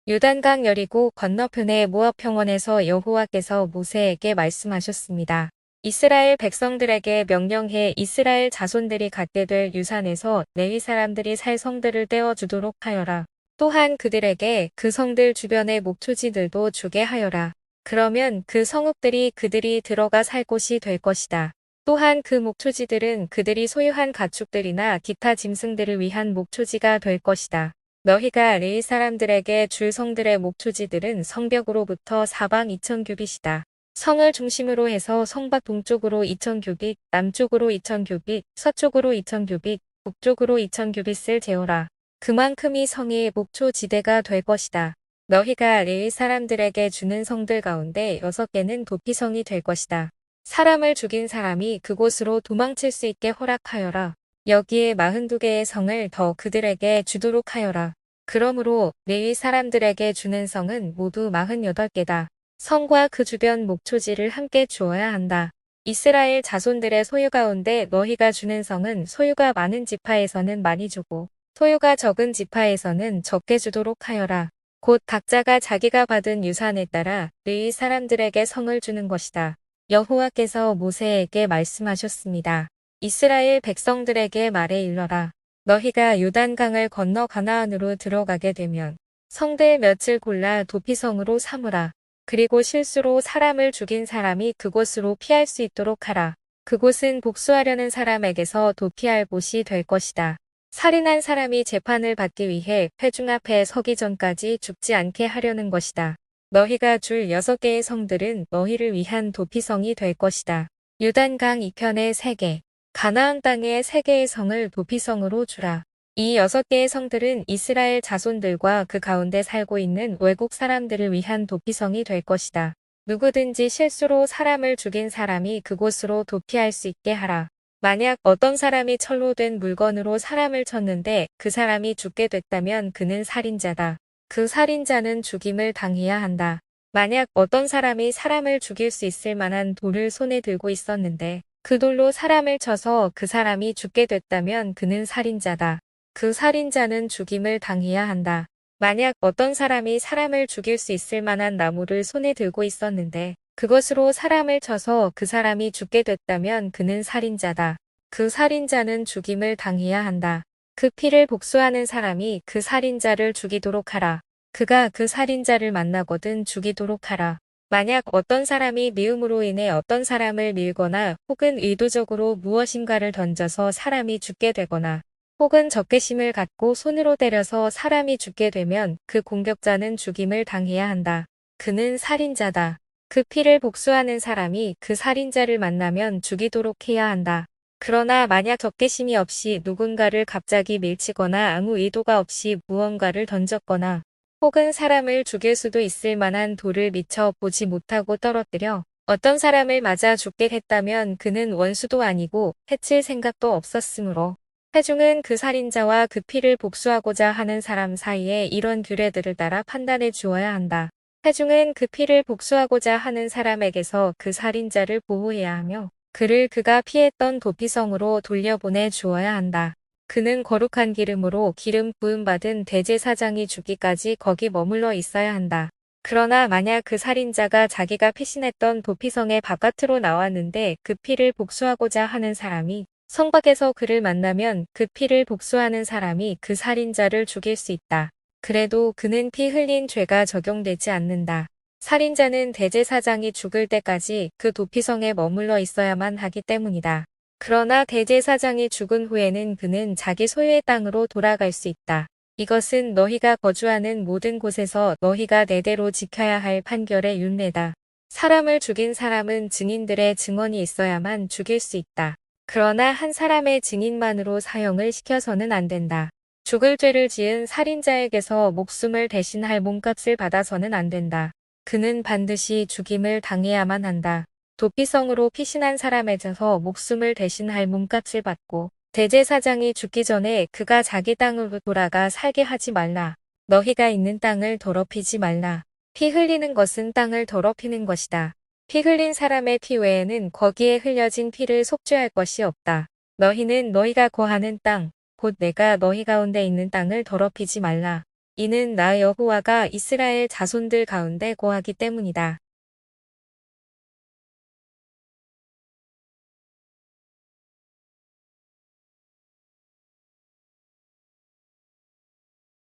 요단강 여리고 건너편의 모압 평원에서 여호와께서 모세에게 말씀하셨습니다. 이스라엘 백성들에게 명령해 이스라엘 자손들이 갖게 될 유산에서 레위 사람들이 살 성들을 떼어주도록 하여라. 또한 그들에게 그 성들 주변의 목초지들도 주게 하여라. 그러면 그 성읍들이 그들이 들어가 살 곳이 될 것이다. 또한 그 목초지들은 그들이 소유한 가축들이나 기타 짐승들을 위한 목초지가 될 것이다. 너희가 레위 사람들에게 줄 성들의 목초지들은 성벽으로부터 사방 2000규빗이다. 성을 중심으로 해서 성밖 동쪽으로 2000규빗, 남쪽으로 2000규빗, 서쪽으로 2000규빗, 북쪽으로 2000규빗을 재어라. 그만큼이 성이 목초지대가 될 것이다. 너희가 레위 사람들에게 주는 성들 가운데 6개는 도피성이 될 것이다. 사람을 죽인 사람이 그곳으로 도망칠 수 있게 허락하여라. 여기에 42개의 성을 더 그들에게 주도록 하여라. 그러므로 레위 사람들에게 주는 성은 모두 48개다. 성과 그 주변 목초지를 함께 주어야 한다. 이스라엘 자손들의 소유 가운데 너희가 주는 성은 소유가 많은 지파에서는 많이 주고 소유가 적은 지파에서는 적게 주도록 하여라. 곧 각자가 자기가 받은 유산에 따라 레위 사람들에게 성을 주는 것이다. 여호와께서 모세에게 말씀하셨습니다. 이스라엘 백성들에게 말해 일러라. 너희가 요단강을 건너 가나안으로 들어가게 되면 성들 몇을 골라 도피성으로 삼으라. 그리고 실수로 사람을 죽인 사람이 그곳으로 피할 수 있도록 하라. 그곳은 복수하려는 사람에게서 도피할 곳이 될 것이다. 살인한 사람이 재판을 받기 위해 회중 앞에 서기 전까지 죽지 않게 하려는 것이다. 너희가 줄 6개의 성들은 너희를 위한 도피성이 될 것이다. 요단강 이편에 3개, 가나안 땅에 3개의 성을 도피성으로 주라. 이 6개의 성들은 이스라엘 자손들과 그 가운데 살고 있는 외국 사람들을 위한 도피성이 될 것이다. 누구든지 실수로 사람을 죽인 사람이 그곳으로 도피할 수 있게 하라. 만약 어떤 사람이 철로 된 물건으로 사람을 쳤는데 그 사람이 죽게 됐다면 그는 살인자다. 그 살인자는 죽임을 당해야 한다. 만약 어떤 사람이 사람을 죽일 수 있을 만한 돌을 손에 들고 있었는데 그 돌로 사람을 쳐서 그 사람이 죽게 됐다면 그는 살인자다. 그 살인자는 죽임을 당해야 한다. 만약 어떤 사람이 사람을 죽일 수 있을 만한 나무를 손에 들고 있었는데 그것으로 사람을 쳐서 그 사람이 죽게 됐다면 그는 살인자다. 그 살인자는 죽임을 당해야 한다. 그 피를 복수하는 사람이 그 살인자를 죽이도록 하라. 그가 그 살인자를 만나거든 죽이도록 하라. 만약 어떤 사람이 미움으로 인해 어떤 사람을 밀거나 혹은 의도적으로 무엇인가를 던져서 사람이 죽게 되거나 혹은 적개심을 갖고 손으로 때려서 사람이 죽게 되면 그 공격자는 죽임을 당해야 한다. 그는 살인자다. 그 피를 복수하는 사람이 그 살인자를 만나면 죽이도록 해야 한다. 그러나 만약 적개심이 없이 누군가를 갑자기 밀치거나 아무 의도가 없이 무언가를 던졌거나 혹은 사람을 죽일 수도 있을 만한 돌을 미처 보지 못하고 떨어뜨려 어떤 사람을 맞아 죽게 했다면 그는 원수도 아니고 해칠 생각도 없었으므로 회중은 그 살인자와 그 피를 복수하고자 하는 사람 사이에 이런 규례들을 따라 판단해 주어야 한다. 회중은 그 피를 복수하고자 하는 사람에게서 그 살인자를 보호해야 하며 그를 그가 피했던 도피성으로 돌려보내 주어야 한다. 그는 거룩한 기름으로 기름 부음받은 대제사장이 죽기까지 거기 머물러 있어야 한다. 그러나 만약 그 살인자가 자기가 피신했던 도피성의 바깥으로 나왔는데 그 피를 복수하고자 하는 사람이 성 밖에서 그를 만나면 그 피를 복수하는 사람이 그 살인자를 죽일 수 있다. 그래도 그는 피 흘린 죄가 적용되지 않는다. 살인자는 대제사장이 죽을 때까지 그 도피성에 머물러 있어야만 하기 때문이다. 그러나 대제사장이 죽은 후에는 그는 자기 소유의 땅으로 돌아갈 수 있다. 이것은 너희가 거주하는 모든 곳에서 너희가 내대로 지켜야 할 판결의 율례다. 사람을 죽인 사람은 증인들의 증언이 있어야만 죽일 수 있다. 그러나 한 사람의 증인만으로 사형을 시켜서는 안 된다. 죽을 죄를 지은 살인자에게서 목숨을 대신할 몸값을 받아서는 안 된다. 그는 반드시 죽임을 당해야만 한다. 도피성으로 피신한 사람에게서 목숨을 대신할 몸값을 받고 대제사장이 죽기 전에 그가 자기 땅으로 돌아가 살게 하지 말라. 너희가 있는 땅을 더럽히지 말라. 피 흘리는 것은 땅을 더럽히는 것이다. 피 흘린 사람의 피 외에는 거기에 흘려진 피를 속죄할 것이 없다. 너희는 너희가 거하는 땅, 곧 내가 너희 가운데 있는 땅을 더럽히지 말라. 이는 나 여호와가 이스라엘 자손들 가운데 거하기 때문이다.